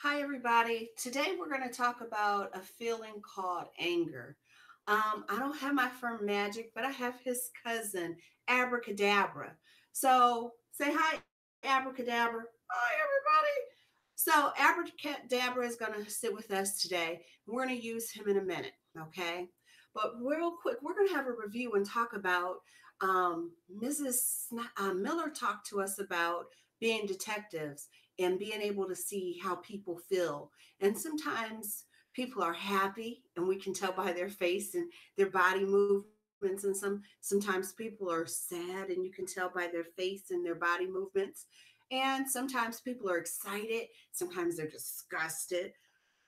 Hi, everybody. Today we're going to talk about a feeling called anger. I don't have my friend Magic, but I have his cousin, Abracadabra. So say hi, Abracadabra. Hi, everybody. So Abracadabra is going to sit with us today. We're going to use him in a minute, okay? But real quick, we're going to have a review and talk about Miller talked to us about being detectives and being able to see how people feel. And sometimes people are happy and we can tell by their face and their body movements. And sometimes people are sad and you can tell by their face and their body movements. And sometimes people are excited, sometimes they're disgusted.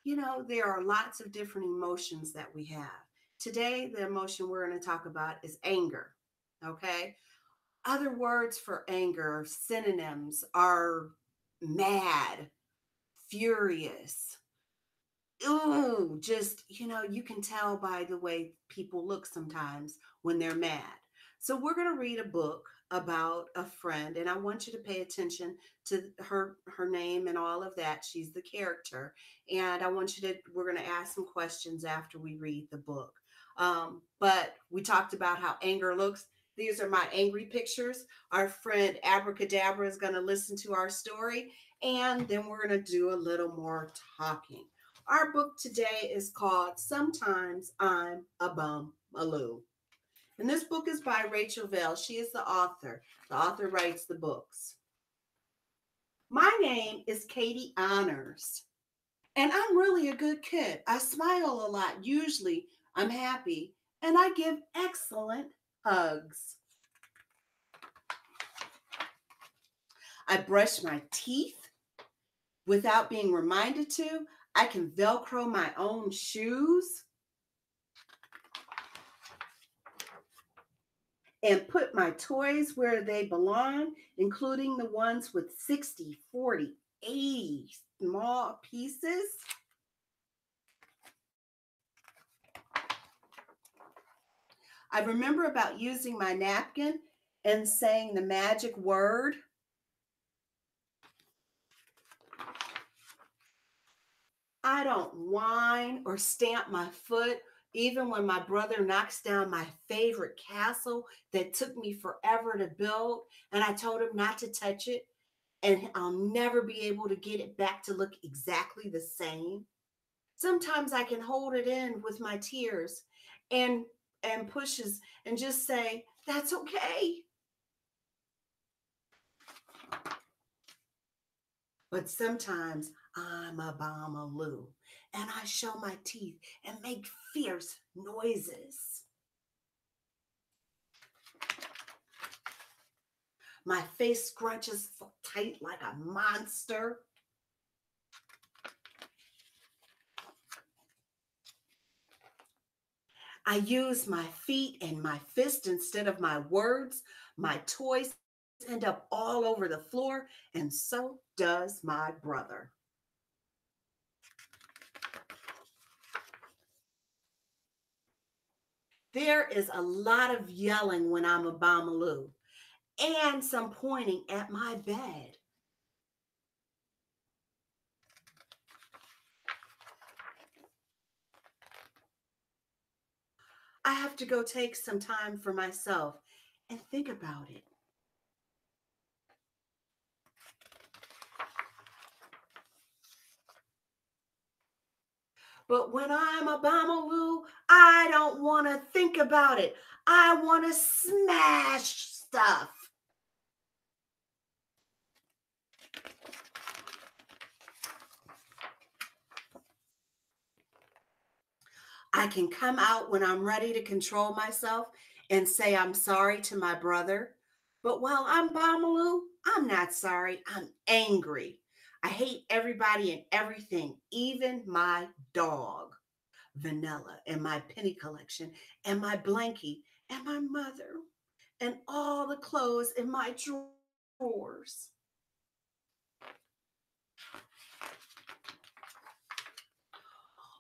There are lots of different emotions that we have. Today, the emotion we're going to talk about is anger. Okay. Other words for anger, synonyms are mad, furious. Ooh, just, you can tell by the way people look sometimes when they're mad. So we're going to read a book about a friend, and I want you to pay attention to her name and all of that. She's the character. And we're going to ask some questions after we read the book. But we talked about how anger looks. These are my angry pictures. Our friend Abracadabra is going to listen to our story, and then we're going to do a little more talking. Our book today is called Sometimes I'm a Bum a Lou. And this book is by Rachel Vale. She is the author. The author writes the books. My name is Katie Honors, and I'm really a good kid. I smile a lot. Usually I'm happy, and I give excellent hugs. I brush my teeth without being reminded to. I can Velcro my own shoes and put my toys where they belong, including the ones with 60, 40, 80 small pieces. I remember about using my napkin and saying the magic word. I don't whine or stamp my foot, even when my brother knocks down my favorite castle that took me forever to build, and I told him not to touch it, and I'll never be able to get it back to look exactly the same. Sometimes I can hold it in with my tears and pushes and just say, "That's okay." But sometimes I'm a Lou and I show my teeth and make fierce noises. My face scrunches tight like a monster. I use my feet and my fist instead of my words. My toys end up all over the floor, and so does my brother. There is a lot of yelling when I'm a Bomaloo and some pointing at my bed. I have to go take some time for myself and think about it. But when I'm a Bomaloo, I don't want to think about it. I want to smash stuff. I can come out when I'm ready to control myself and say I'm sorry to my brother. But while I'm Bomaloo, I'm not sorry. I'm angry. I hate everybody and everything, even my dog, Vanilla, and my penny collection, and my blankie, and my mother, and all the clothes in my drawers.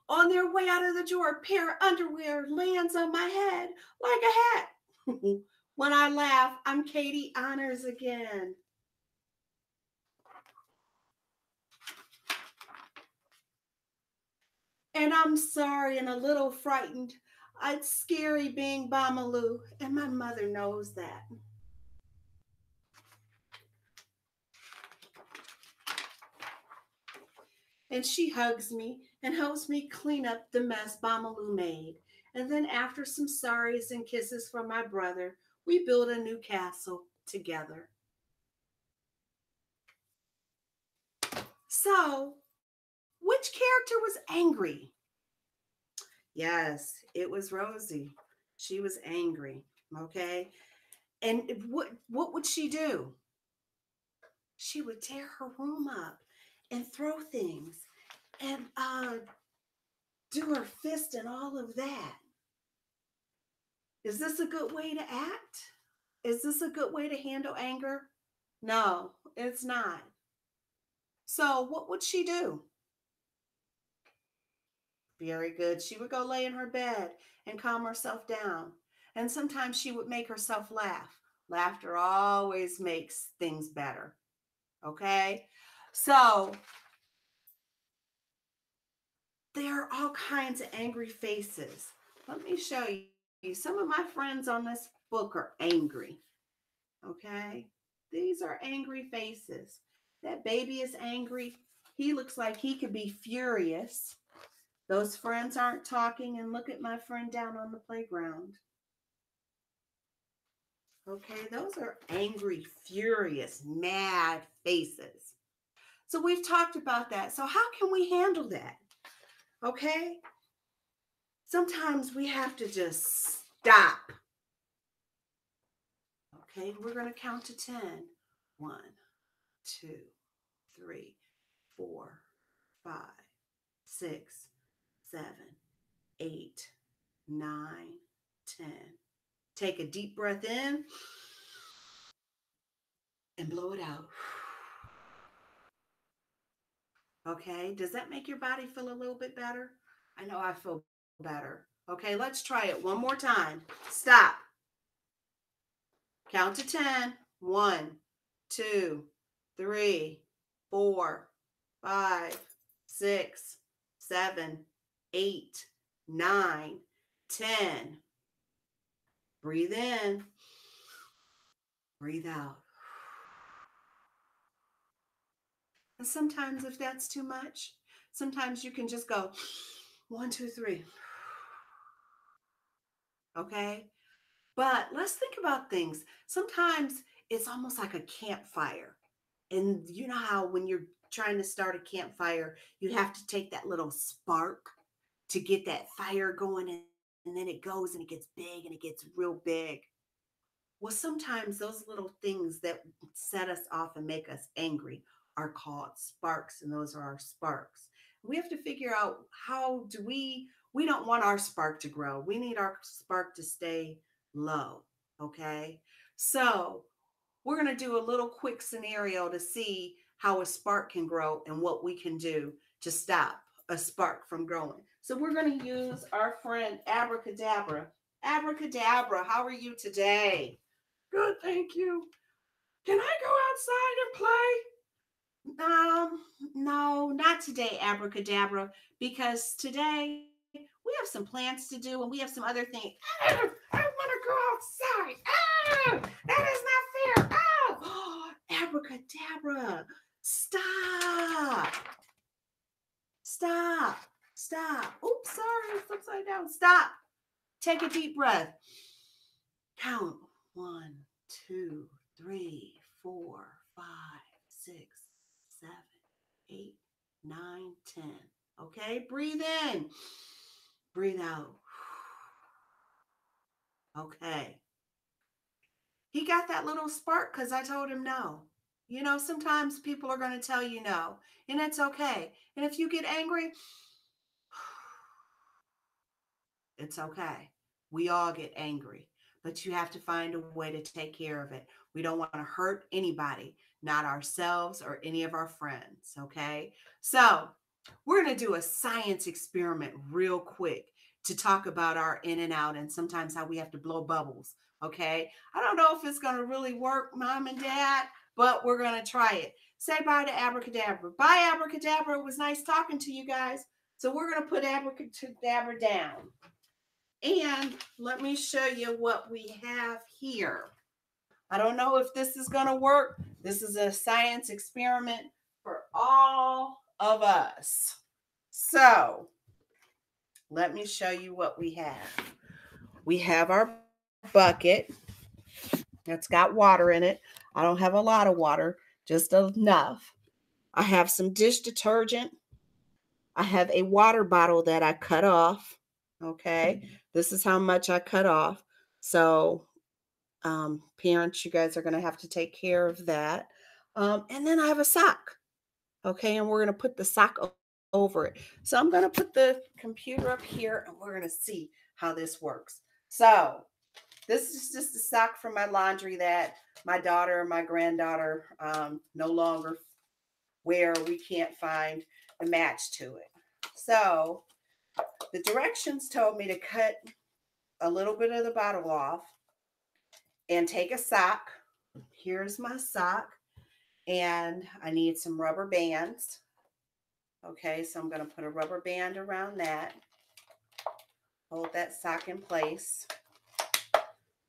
On their way out of the drawer, a pair of underwear lands on my head like a hat. When I laugh, I'm Katie Honors again. And I'm sorry and a little frightened. It's scary being Bamalu, and my mother knows that. And she hugs me and helps me clean up the mess Bamalu made. And then, after some sorries and kisses from my brother, we build a new castle together. So, which character was angry? Yes, it was Rosie. She was angry. Okay. And what would she do? She would tear her room up and throw things and do her fist and all of that. Is this a good way to act? Is this a good way to handle anger? No, it's not. So, what would she do? Very good. She would go lay in her bed and calm herself down. And sometimes she would make herself laugh. Laughter always makes things better. Okay? So, there are all kinds of angry faces. Let me show you. Some of my friends on this book are angry. Okay? These are angry faces. That baby is angry. He looks like he could be furious. Those friends aren't talking, and look at my friend down on the playground. Okay, those are angry, furious, mad faces. So we've talked about that. So how can we handle that? Okay? Sometimes we have to just stop. Okay, we're going to count to 10. 1, 2, 3, 4, 5, 6, 7, 8, 9, 10. Take a deep breath in and blow it out. Okay, does that make your body feel a little bit better? I know I feel better. Okay, let's try it one more time. Stop. Count to 10. 1, 2, 3, 4, 5, 6, 7, 8, 9, 10. Breathe in. Breathe out. And sometimes, if that's too much, sometimes you can just go 1, 2, 3. Okay? But let's think about things. Sometimes it's almost like a campfire. And you know how when you're trying to start a campfire, you have to take that little spark to get that fire going, and then it goes and it gets big and it gets real big. Well, sometimes those little things that set us off and make us angry are called sparks, and those are our sparks. We have to figure out how do we don't want our spark to grow. We need our spark to stay low, okay? So, we're going to do a little quick scenario to see how a spark can grow and what we can do to stop a spark from growing. So, we're going to use our friend Abracadabra. Abracadabra, how are you today? Good, thank you. Can I go outside and play? No, not today, Abracadabra, because today we have some plans to do and we have some other things. I want to go outside. That is not fair. Abracadabra, stop. Stop. Stop. Oops, sorry, it's upside down. Stop. Take a deep breath. Count 1, 2, 3, 4, 5, 6, 7, 8, 9, 10. Okay, breathe in. Breathe out. Okay. He got that little spark because I told him no. You know, sometimes people are going to tell you no, and it's okay. And if you get angry, it's okay. We all get angry, but you have to find a way to take care of it. We don't want to hurt anybody, not ourselves or any of our friends. Okay. So, we're going to do a science experiment real quick to talk about our in and out and sometimes how we have to blow bubbles. Okay. I don't know if it's going to really work, mom and dad, but we're going to try it. Say bye to Abracadabra. Bye, Abracadabra. It was nice talking to you guys. So we're going to put abracadabra down. And let me show you what we have here. I don't know if this is going to work. This is a science experiment for all of us. So let me show you what we have. We have our bucket that's got water in it. I don't have a lot of water, just enough. I have some dish detergent. I have a water bottle that I cut off. Okay, this is how much I cut off. So, parents, you guys are going to have to take care of that. And then I have a sock. Okay, and we're going to put the sock over it. So I'm going to put the computer up here and we're going to see how this works. So this is just a sock from my laundry that my daughter and my granddaughter no longer wear. We can't find a match to it. So the directions told me to cut a little bit of the bottle off and take a sock. Here's my sock. And I need some rubber bands. Okay, so I'm going to put a rubber band around that. Hold that sock in place.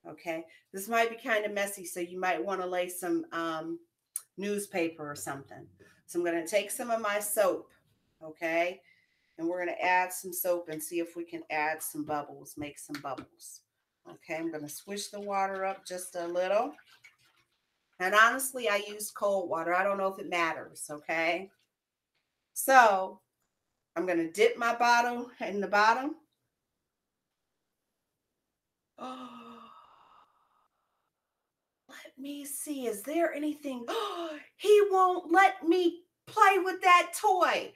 Okay, this might be kind of messy, so you might want to lay some newspaper or something. So I'm going to take some of my soap, okay, and we're going to add some soap and see if we can add some bubbles, make some bubbles. Okay, I'm going to swish the water up just a little. And honestly, I used cold water. I don't know if it matters, okay? So I'm going to dip my bottle in the bottom. Oh, let me see. Is there anything? Oh, he won't let me play with that toy.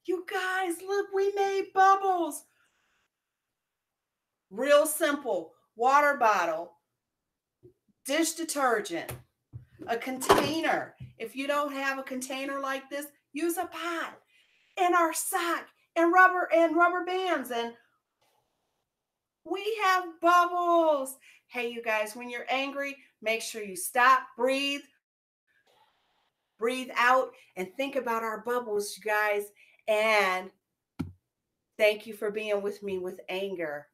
You guys, look, we made bubbles. Real simple. Water bottle, dish detergent, a container. If you don't have a container like this, use a pot, and our sock and rubber bands, and we have bubbles. Hey, you guys, when you're angry, make sure you stop, breathe out, and think about our bubbles, you guys. And thank you for being with me with anger.